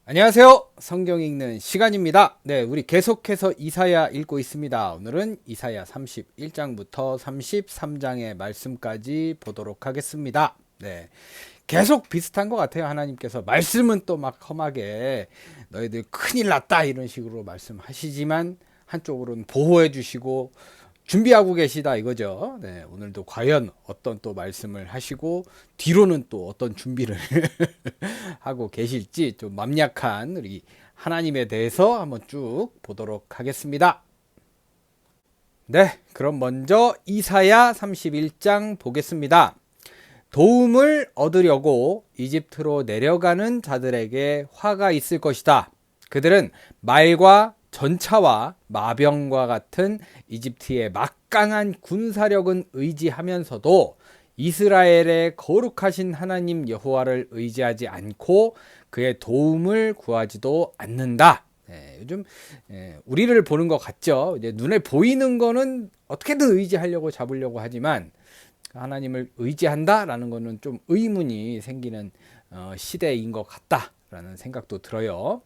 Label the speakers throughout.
Speaker 1: 안녕하세요. 성경 읽는 시간입니다. 네, 우리 계속해서 이사야 읽고 있습니다. 오늘은 이사야 31장부터 33장의 말씀까지 보도록 하겠습니다. 네, 계속 비슷한 것 같아요. 하나님께서 말씀은 또 막 험하게 너희들 큰일 났다 이런 식으로 말씀하시지만 한쪽으로는 보호해 주시고 준비하고 계시다 이거죠. 네, 오늘도 과연 어떤 또 말씀을 하시고 뒤로는 또 어떤 준비를 하고 계실지 좀 맘약한 우리 하나님에 대해서 한번 쭉 보도록 하겠습니다. 네, 그럼 먼저 이사야 31장 보겠습니다. 도움을 얻으려고 이집트로 내려가는 자들에게 화가 있을 것이다. 그들은 말과 전차와 마병과 같은 이집트의 막강한 군사력은 의지하면서도 이스라엘의 거룩하신 하나님 여호와를 의지하지 않고 그의 도움을 구하지도 않는다. 요즘 우리를 보는 것 같죠. 이제 눈에 보이는 거는 어떻게든 의지하려고 잡으려고 하지만 하나님을 의지한다라는 거는 좀 의문이 생기는 시대인 것 같다라는 생각도 들어요.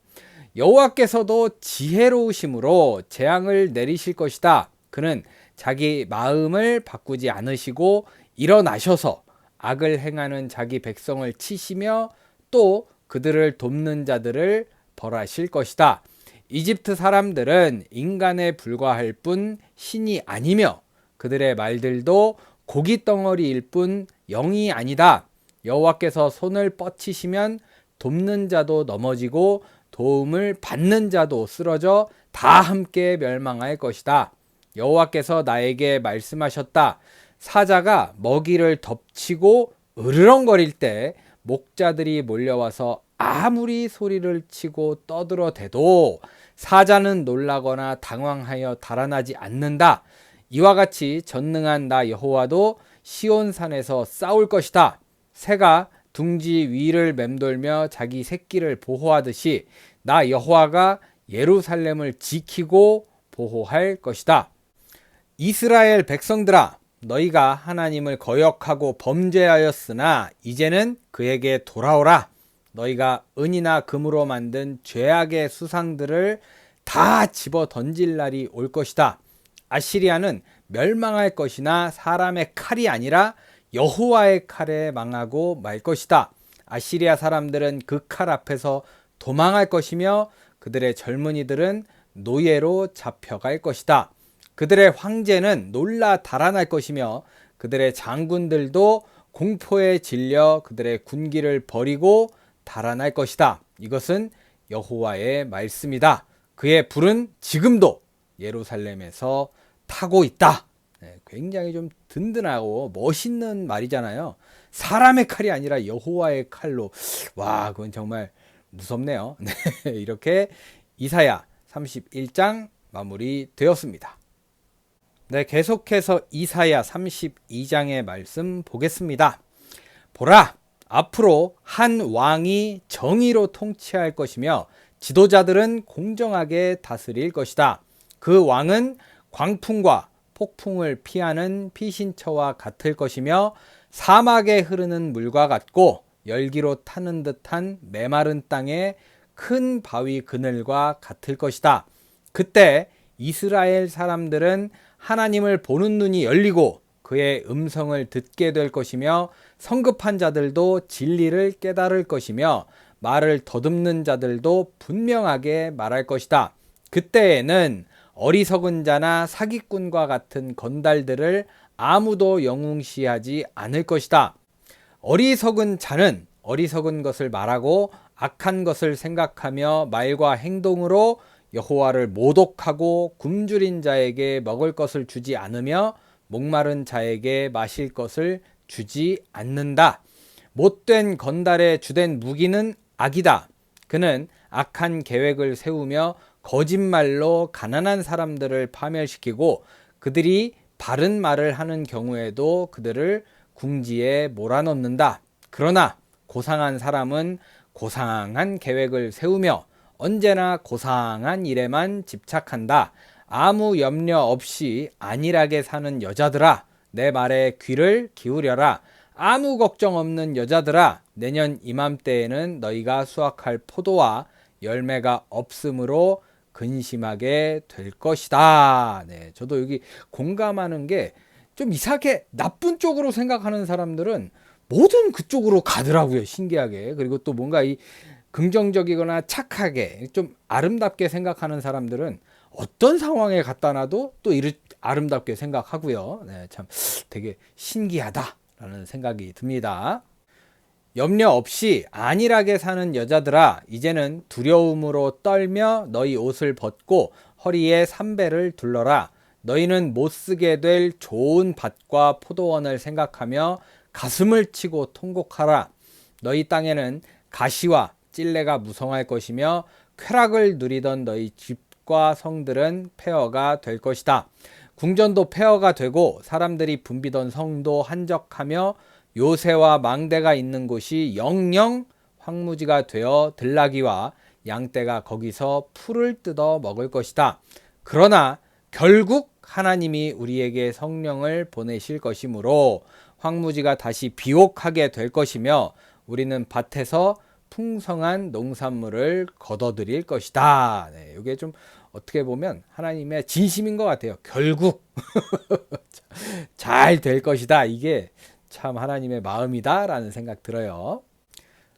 Speaker 1: 여호와께서도 지혜로우심으로 재앙을 내리실 것이다. 그는 자기 마음을 바꾸지 않으시고 일어나셔서 악을 행하는 자기 백성을 치시며 또 그들을 돕는 자들을 벌하실 것이다. 이집트 사람들은 인간에 불과할 뿐 신이 아니며 그들의 말들도 고깃덩어리일 뿐 영이 아니다. 여호와께서 손을 뻗치시면 돕는 자도 넘어지고 도움을 받는 자도 쓰러져 다 함께 멸망할 것이다. 여호와께서 나에게 말씀하셨다. 사자가 먹이를 덮치고 으르렁거릴 때 목자들이 몰려와서 아무리 소리를 치고 떠들어대도 사자는 놀라거나 당황하여 달아나지 않는다. 이와 같이 전능한 나 여호와도 시온산에서 싸울 것이다. 새가 둥지 위를 맴돌며 자기 새끼를 보호하듯이 나 여호와가 예루살렘을 지키고 보호할 것이다. 이스라엘 백성들아, 너희가 하나님을 거역하고 범죄하였으나 이제는 그에게 돌아오라. 너희가 은이나 금으로 만든 죄악의 수상들을 다 집어 던질 날이 올 것이다. 아시리아는 멸망할 것이나 사람의 칼이 아니라 여호와의 칼에 망하고 말 것이다. 아시리아 사람들은 그 칼 앞에서 도망할 것이며 그들의 젊은이들은 노예로 잡혀갈 것이다. 그들의 황제는 놀라 달아날 것이며 그들의 장군들도 공포에 질려 그들의 군기를 버리고 달아날 것이다. 이것은 여호와의 말씀이다. 그의 불은 지금도 예루살렘에서 타고 있다. 굉장히 좀 든든하고 멋있는 말이잖아요. 사람의 칼이 아니라 여호와의 칼로. 와, 그건 정말 무섭네요. 이렇게 이사야 31장 마무리되었습니다. 네, 계속해서 이사야 32장의 말씀 보겠습니다. 보라, 앞으로 한 왕이 정의로 통치할 것이며 지도자들은 공정하게 다스릴 것이다. 그 왕은 광풍과 폭풍을 피하는 피신처와 같을 것이며 사막에 흐르는 물과 같고 열기로 타는 듯한 메마른 땅에 큰 바위 그늘과 같을 것이다. 그때 이스라엘 사람들은 하나님을 보는 눈이 열리고 그의 음성을 듣게 될 것이며 성급한 자들도 진리를 깨달을 것이며 말을 더듬는 자들도 분명하게 말할 것이다. 그때에는 어리석은 자나 사기꾼과 같은 건달들을 아무도 영웅시하지 않을 것이다. 어리석은 자는 어리석은 것을 말하고 악한 것을 생각하며 말과 행동으로 여호와를 모독하고 굶주린 자에게 먹을 것을 주지 않으며 목마른 자에게 마실 것을 주지 않는다. 못된 건달의 주된 무기는 악이다. 그는 악한 계획을 세우며 거짓말로 가난한 사람들을 파멸시키고 그들이 바른 말을 하는 경우에도 그들을 궁지에 몰아넣는다. 그러나 고상한 사람은 고상한 계획을 세우며 언제나 고상한 일에만 집착한다. 아무 염려 없이 안일하게 사는 여자들아, 내 말에 귀를 기울여라. 아무 걱정 없는 여자들아, 내년 이맘때에는 너희가 수확할 포도와 열매가 없으므로 근심하게 될 것이다. 네, 저도 여기 공감하는 게 좀 이상하게 나쁜 쪽으로 생각하는 사람들은 모든 그쪽으로 가더라고요. 신기하게. 그리고 또 뭔가 이 긍정적이거나 착하게 좀 아름답게 생각하는 사람들은 어떤 상황에 갖다 놔도 또 이렇게 아름답게 생각하고요. 네, 참 되게 신기하다라는 생각이 듭니다. 염려 없이 안일하게 사는 여자들아, 이제는 두려움으로 떨며 너희 옷을 벗고 허리에 삼배를 둘러라. 너희는 못쓰게 될 좋은 밭과 포도원을 생각하며 가슴을 치고 통곡하라. 너희 땅에는 가시와 찔레가 무성할 것이며 쾌락을 누리던 너희 집과 성들은 폐허가 될 것이다. 궁전도 폐허가 되고 사람들이 붐비던 성도 한적하며 요새와 망대가 있는 곳이 영영 황무지가 되어 들나귀와 양떼가 거기서 풀을 뜯어 먹을 것이다. 그러나 결국 하나님이 우리에게 성령을 보내실 것이므로 황무지가 다시 비옥하게 될 것이며 우리는 밭에서 풍성한 농산물을 거둬들일 것이다. 네, 이게 좀 어떻게 보면 하나님의 진심인 것 같아요. 결국 잘 될 것이다. 이게 참 하나님의 마음이다 라는 생각 들어요.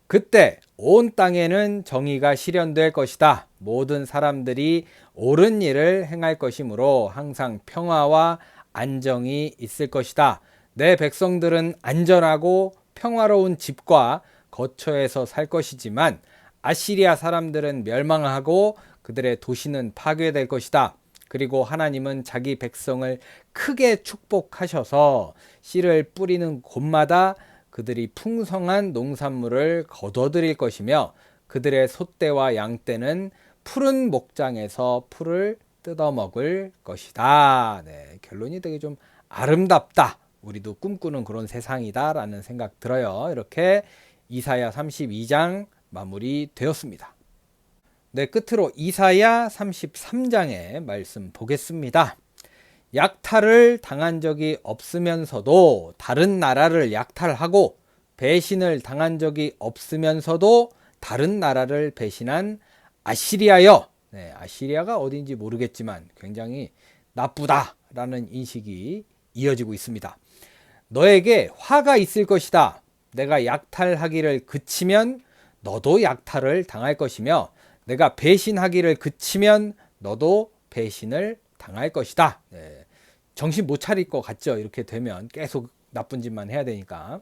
Speaker 1: 그때 온 땅에는 정의가 실현될 것이다. 모든 사람들이 옳은 일을 행할 것이므로 항상 평화와 안정이 있을 것이다. 내 백성들은 안전하고 평화로운 집과 거처에서 살 것이지만 아시리아 사람들은 멸망하고 그들의 도시는 파괴될 것이다. 그리고 하나님은 자기 백성을 크게 축복하셔서 씨를 뿌리는 곳마다 그들이 풍성한 농산물을 거둬들일 것이며 그들의 소떼와 양떼는 푸른 목장에서 풀을 뜯어먹을 것이다. 네, 결론이 되게 좀 아름답다. 우리도 꿈꾸는 그런 세상이다 라는 생각 들어요. 이렇게 이사야 32장 마무리 되었습니다. 네, 끝으로 이사야 33장의 말씀 보겠습니다. 약탈을 당한 적이 없으면서도 다른 나라를 약탈하고 배신을 당한 적이 없으면서도 다른 나라를 배신한 아시리아여. 네, 아시리아가 어딘지 모르겠지만 굉장히 나쁘다라는 인식이 이어지고 있습니다. 너에게 화가 있을 것이다. 내가 약탈하기를 그치면 너도 약탈을 당할 것이며 내가 배신하기를 그치면 너도 배신을 당할 것이다. 네, 정신 못 차릴 것 같죠. 이렇게 되면 계속 나쁜 짓만 해야 되니까.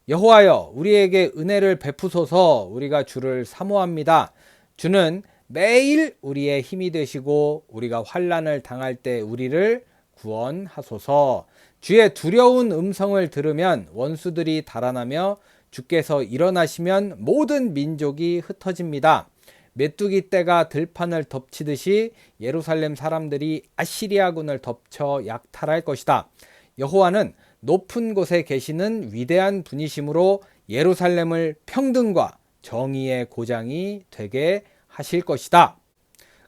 Speaker 1: 여호와여, 우리에게 은혜를 베푸소서. 우리가 주를 사모합니다. 주는 매일 우리의 힘이 되시고 우리가 환난을 당할 때 우리를 구원하소서. 주의 두려운 음성을 들으면 원수들이 달아나며 주께서 일어나시면 모든 민족이 흩어집니다. 메뚜기 떼가 들판을 덮치듯이 예루살렘 사람들이 아시리아군을 덮쳐 약탈할 것이다. 여호와는 높은 곳에 계시는 위대한 분이시므로 예루살렘을 평등과 정의의 고장이 되게 하실 것이다.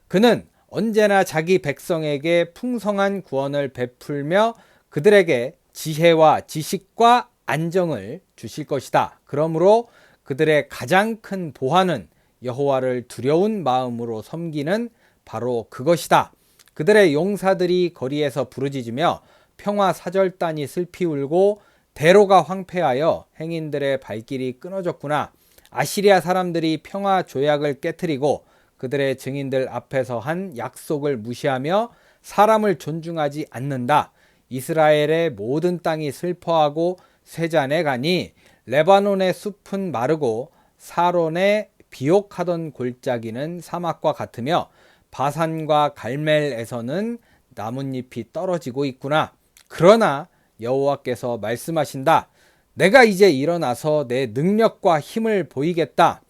Speaker 1: 그는 언제나 자기 백성에게 풍성한 구원을 베풀며 그들에게 지혜와 지식과 안정을 주실 것이다. 그러므로 그들의 가장 큰 보화는 여호와를 두려운 마음으로 섬기는 바로 그것이다. 그들의 용사들이 거리에서 부르짖으며 평화 사절단이 슬피 울고 대로가 황폐하여 행인들의 발길이 끊어졌구나. 아시리아 사람들이 평화 조약을 깨트리고 그들의 증인들 앞에서 한 약속을 무시하며 사람을 존중하지 않는다. 이스라엘의 모든 땅이 슬퍼하고 쇠잔해 가니 레바논의 숲은 마르고 사론의 비옥하던 골짜기는 사막과 같으며 바산과 갈멜에서는 나뭇잎이 떨어지고 있구나. 그러나 여호와께서 말씀하신다. 내가 이제 일어나서 내 능력과 힘을 보이겠다.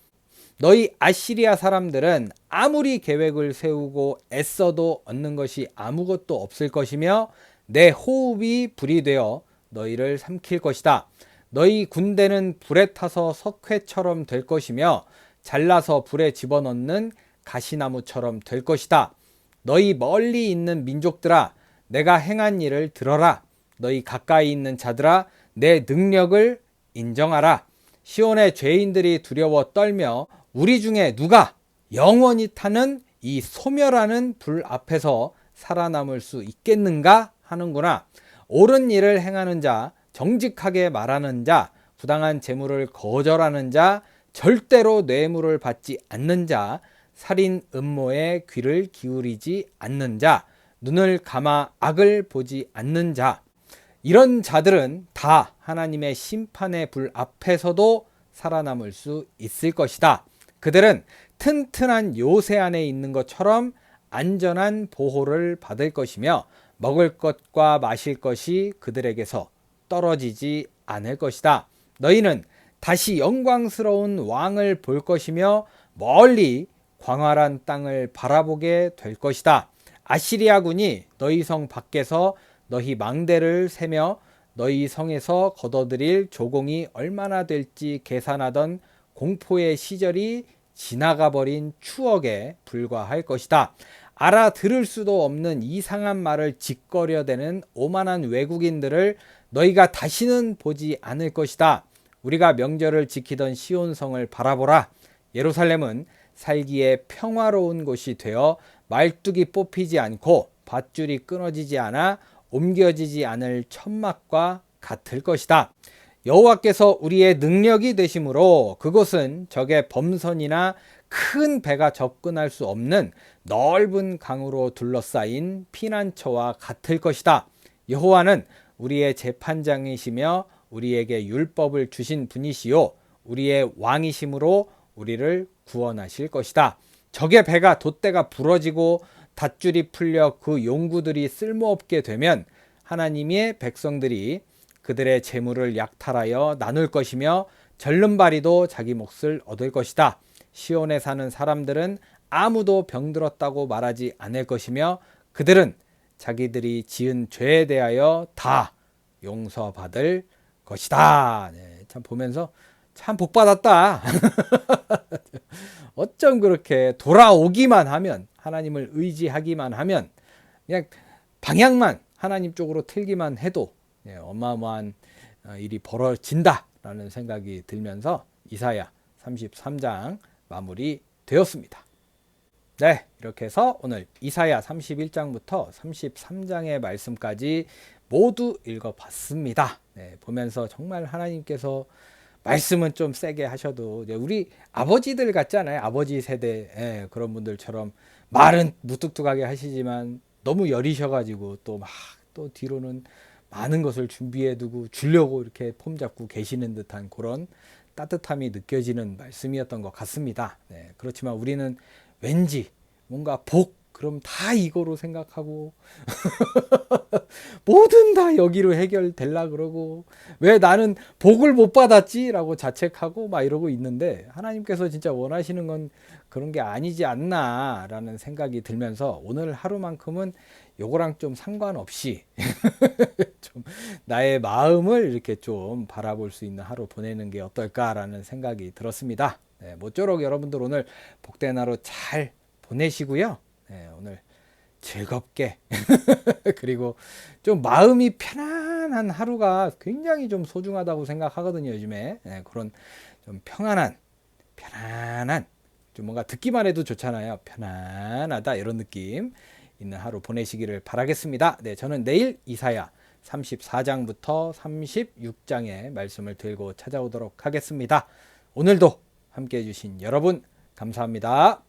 Speaker 1: 너희 아시리아 사람들은 아무리 계획을 세우고 애써도 얻는 것이 아무것도 없을 것이며 내 호흡이 불이 되어 너희를 삼킬 것이다. 너희 군대는 불에 타서 석회처럼 될 것이며 잘라서 불에 집어넣는 가시나무처럼 될 것이다. 너희 멀리 있는 민족들아, 내가 행한 일을 들어라. 너희 가까이 있는 자들아 내 능력을 인정하라. 시온의 죄인들이 두려워 떨며 우리 중에 누가 영원히 타는 이 소멸하는 불 앞에서 살아남을 수 있겠는가 하는구나. 옳은 일을 행하는 자, 정직하게 말하는 자, 부당한 재물을 거절하는 자, 절대로 뇌물을 받지 않는 자, 살인 음모에 귀를 기울이지 않는 자, 눈을 감아 악을 보지 않는 자, 이런 자들은 다 하나님의 심판의 불 앞에서도 살아남을 수 있을 것이다. 그들은 튼튼한 요새 안에 있는 것처럼 안전한 보호를 받을 것이며 먹을 것과 마실 것이 그들에게서 떨어지지 않을 것이다. 너희는 다시 영광스러운 왕을 볼 것이며 멀리 광활한 땅을 바라보게 될 것이다. 아시리아군이 너희 성 밖에서 너희 망대를 세며 너희 성에서 걷어들일 조공이 얼마나 될지 계산하던 공포의 시절이 지나가 버린 추억에 불과할 것이다. 알아들을 수도 없는 이상한 말을 짓거려대는 오만한 외국인들을 너희가 다시는 보지 않을 것이다. 우리가 명절을 지키던 시온성을 바라보라. 예루살렘은 살기에 평화로운 곳이 되어 말뚝이 뽑히지 않고 밧줄이 끊어지지 않아 옮겨지지 않을 천막과 같을 것이다. 여호와께서 우리의 능력이 되심으로 그곳은 적의 범선이나 큰 배가 접근할 수 없는 넓은 강으로 둘러싸인 피난처와 같을 것이다. 여호와는 우리의 재판장이시며 우리에게 율법을 주신 분이시요 우리의 왕이심으로 우리를 구원하실 것이다. 적의 배가 돛대가 부러지고 닷줄이 풀려 그 용구들이 쓸모없게 되면 하나님의 백성들이 그들의 재물을 약탈하여 나눌 것이며 절름발이도 자기 몫을 얻을 것이다. 시온에 사는 사람들은 아무도 병들었다고 말하지 않을 것이며 그들은 자기들이 지은 죄에 대하여 다 용서받을 것이다. 네, 참 보면서 참 복받았다. 어쩜 그렇게 돌아오기만 하면 하나님을 의지하기만 하면 그냥 방향만 하나님 쪽으로 틀기만 해도 어마어마한 일이 벌어진다라는 생각이 들면서 이사야 33장 마무리 되었습니다. 네, 이렇게 해서 오늘 이사야 31장부터 33장의 말씀까지 모두 읽어봤습니다. 네, 보면서 정말 하나님께서 말씀은 좀 세게 하셔도 우리 아버지들 같잖아요. 아버지 세대 그런 분들처럼 말은 무뚝뚝하게 하시지만 너무 여리셔가지고 또 뒤로는 많은 것을 준비해 두고 주려고 이렇게 폼 잡고 계시는 듯한 그런 따뜻함이 느껴지는 말씀이었던 것 같습니다. 네, 그렇지만 우리는 왠지 뭔가 그럼 다 이거로 생각하고 뭐든 다 여기로 해결될라 그러고 왜 나는 복을 못 받았지? 라고 자책하고 막 이러고 있는데 하나님께서 진짜 원하시는 건 그런 게 아니지 않나 라는 생각이 들면서 오늘 하루만큼은 요거랑 좀 상관없이 좀 나의 마음을 이렇게 좀 바라볼 수 있는 하루 보내는 게 어떨까라는 생각이 들었습니다. 네, 모쪼록 여러분들 오늘 복된 하루 잘 보내시고요. 네, 오늘 즐겁게 그리고 좀 마음이 편안한 하루가 굉장히 좀 소중하다고 생각하거든요. 요즘에 네, 그런 좀 편안한 좀 뭔가 듣기만 해도 좋잖아요. 편안하다 이런 느낌 있는 하루 보내시기를 바라겠습니다. 네, 저는 내일 이사야 34장부터 36장의 말씀을 들고 찾아오도록 하겠습니다. 오늘도 함께 해주신 여러분 감사합니다.